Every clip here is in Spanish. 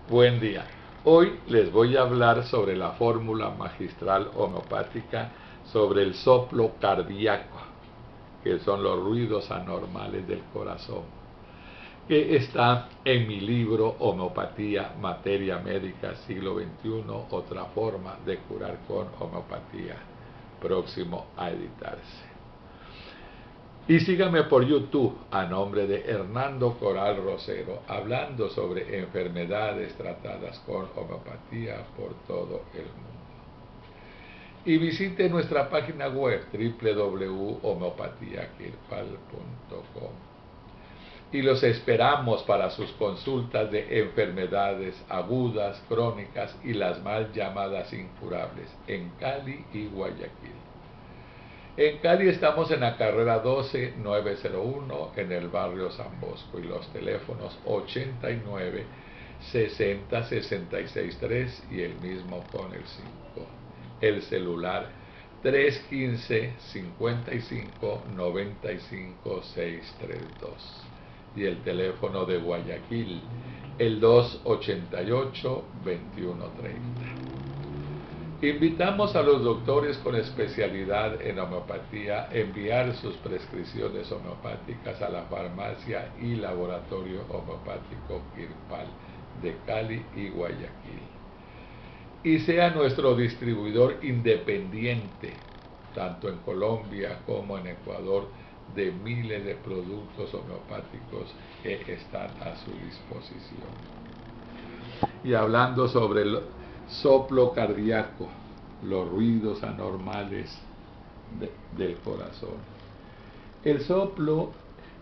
Buen día. Hoy les voy a hablar sobre la fórmula magistral homeopática sobre el soplo cardíaco, que son los ruidos anormales del corazón, que está en mi libro Homeopatía, Materia Médica, siglo XXI, otra forma de curar con homeopatía, próximo a editarse. Y síganme por YouTube a nombre de Hernando Coral Rosero, hablando sobre enfermedades tratadas con homeopatía por todo el mundo. Y visite nuestra página web www.homeopatiakirpal.com. Y los esperamos para sus consultas de enfermedades agudas, crónicas y las mal llamadas incurables en Cali y Guayaquil. En Cali estamos en la carrera 12901 en el barrio San Bosco y los teléfonos 89 60 66 3 y el mismo con el 5. El celular 315 55 95 632 y el teléfono de Guayaquil el 288 2130. Invitamos a los doctores con especialidad en homeopatía a enviar sus prescripciones homeopáticas a la farmacia y laboratorio homeopático Kirpal de Cali y Guayaquil. Y sea nuestro distribuidor independiente, tanto en Colombia como en Ecuador, de miles de productos homeopáticos que están a su disposición. Y hablando sobre el soplo cardíaco, los ruidos anormales del corazón. El soplo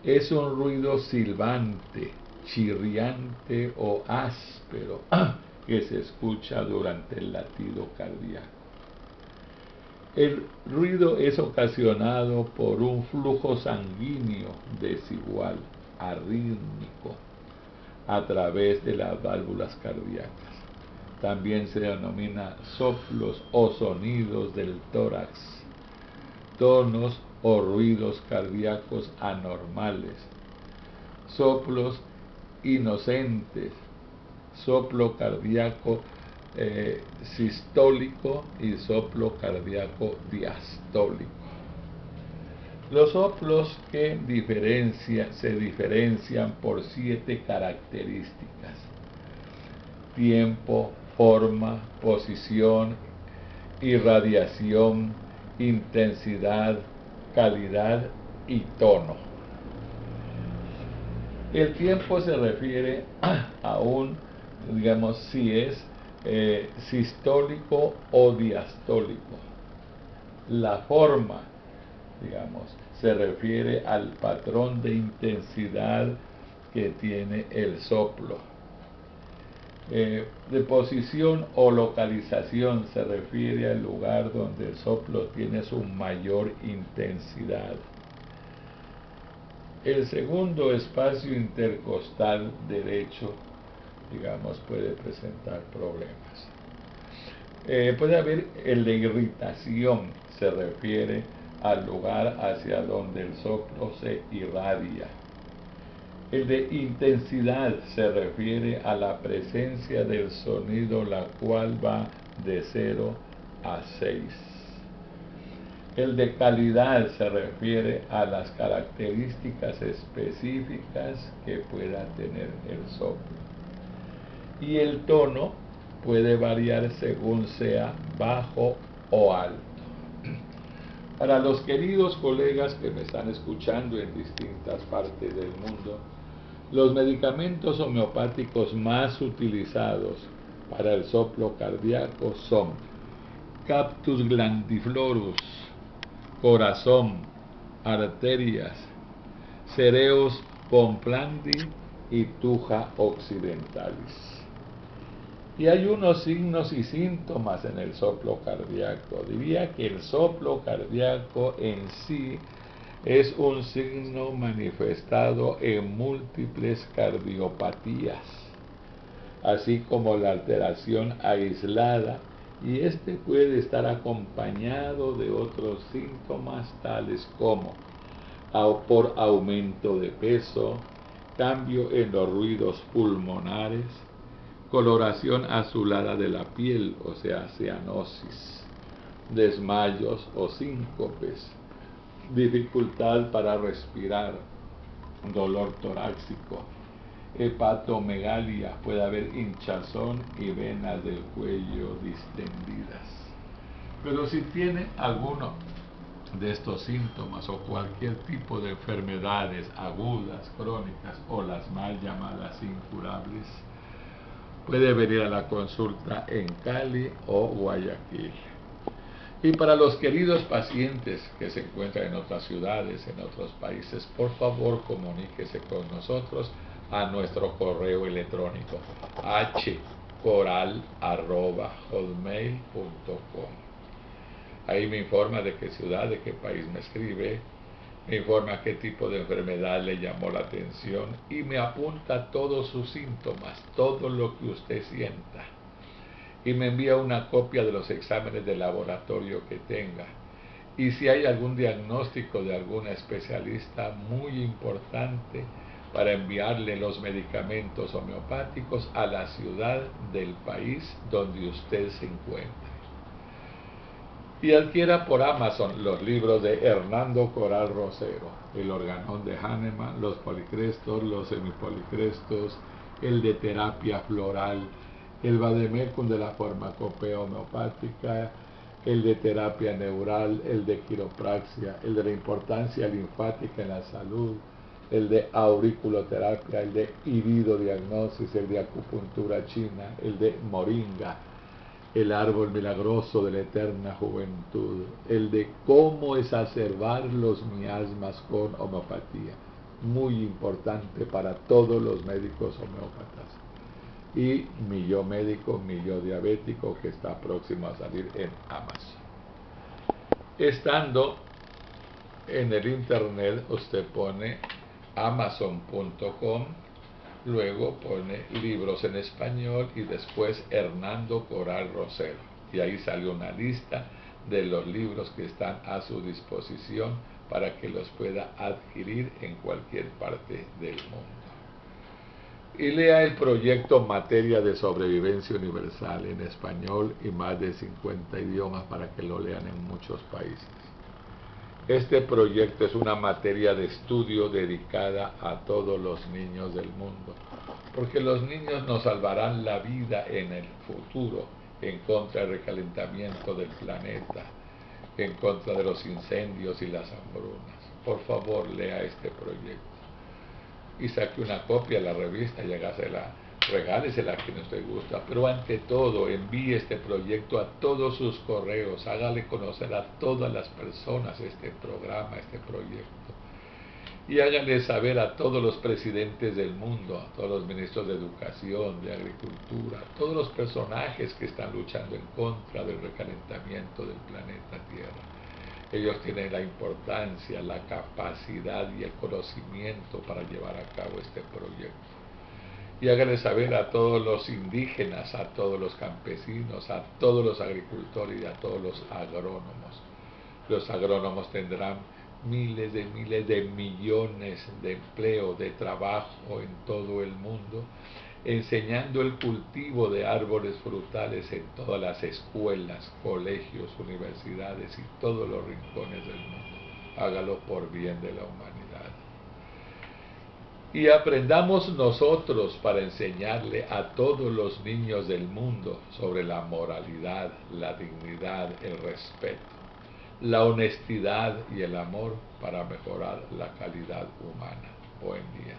es un ruido silbante, chirriante o áspero que se escucha durante el latido cardíaco. El ruido es ocasionado por un flujo sanguíneo desigual, arrítmico, a través de las válvulas cardíacas. También se denomina soplos o sonidos del tórax, tonos o ruidos cardíacos anormales, soplos inocentes, soplo cardíaco sistólico y soplo cardíaco diastólico. Los soplos que se diferencian por 7 características: tiempo, forma, posición, irradiación, intensidad, calidad y tono. El tiempo se refiere a si es sistólico o diastólico. La forma, se refiere al patrón de intensidad que tiene el soplo. De posición o localización se refiere al lugar donde el soplo tiene su mayor intensidad. El segundo espacio intercostal derecho, puede presentar problemas. Puede haber el de irritación, se refiere al lugar hacia donde el soplo se irradia. El de intensidad se refiere a la presencia del sonido, la cual va de 0 a 6. El de calidad se refiere a las características específicas que pueda tener el soplo. Y el tono puede variar según sea bajo o alto. Para los queridos colegas que me están escuchando en distintas partes del mundo, los medicamentos homeopáticos más utilizados para el soplo cardíaco son Cactus glandiflorus, corazón, arterias, Cereus pomplandi y Thuja occidentalis. Y hay unos signos y síntomas en el soplo cardíaco. Diría que el soplo cardíaco en sí es un signo manifestado en múltiples cardiopatías, así como la alteración aislada, y este puede estar acompañado de otros síntomas tales como por aumento de peso, cambio en los ruidos pulmonares, coloración azulada de la piel, o sea, cianosis, desmayos o síncopes, dificultad para respirar, dolor torácico, hepatomegalia, puede haber hinchazón y venas del cuello distendidas. Pero si tiene alguno de estos síntomas o cualquier tipo de enfermedades agudas, crónicas o las mal llamadas incurables, puede venir a la consulta en Cali o Guayaquil. Y para los queridos pacientes que se encuentran en otras ciudades, en otros países, por favor comuníquese con nosotros a nuestro correo electrónico hcoral@hotmail.com. Ahí me informa de qué ciudad, de qué país me escribe, me informa qué tipo de enfermedad le llamó la atención y me apunta todos sus síntomas, todo lo que usted sienta. Y me envía una copia de los exámenes de laboratorio que tenga. Y si hay algún diagnóstico de alguna especialista, muy importante, para enviarle los medicamentos homeopáticos a la ciudad del país donde usted se encuentre. Y adquiera por Amazon los libros de Hernando Coral Rosero, el organón de Hahnemann, los policrestos, los semipolicrestos, el de terapia floral, el vademecum de la farmacopea homeopática, el de terapia neural, el de quiropraxia, el de la importancia linfática en la salud, el de auriculoterapia, el de iridodiagnosis, el de acupuntura china, el de moringa, el árbol milagroso de la eterna juventud, el de cómo exacerbar los miasmas con homeopatía, muy importante para todos los médicos homeópatas. Y mi yo médico, mi yo diabético, que está próximo a salir en Amazon. Estando en el internet, usted pone amazon.com, luego pone libros en español y después Hernando Coral Rosero. Y ahí sale una lista de los libros que están a su disposición para que los pueda adquirir en cualquier parte del mundo. Y lea el proyecto Materia de Sobrevivencia Universal en español y más de 50 idiomas para que lo lean en muchos países. Este proyecto es una materia de estudio dedicada a todos los niños del mundo, porque los niños nos salvarán la vida en el futuro en contra del recalentamiento del planeta, en contra de los incendios y las hambrunas. Por favor, lea este proyecto. Y saque una copia de la revista y hágasela, regálesela a quien usted gusta, pero ante todo envíe este proyecto a todos sus correos, hágale conocer a todas las personas este programa, este proyecto, y hágale saber a todos los presidentes del mundo, a todos los ministros de educación, de agricultura, a todos los personajes que están luchando en contra del recalentamiento del planeta Tierra. Ellos tienen la importancia, la capacidad y el conocimiento para llevar a cabo este proyecto. Y háganle saber a todos los indígenas, a todos los campesinos, a todos los agricultores y a todos los agrónomos. Los agrónomos tendrán miles de millones de empleo, de trabajo en todo el mundo, enseñando el cultivo de árboles frutales en todas las escuelas, colegios, universidades y todos los rincones del mundo. Hágalo por bien de la humanidad. Y aprendamos nosotros para enseñarle a todos los niños del mundo sobre la moralidad, la dignidad, el respeto, la honestidad y el amor para mejorar la calidad humana. Buen día.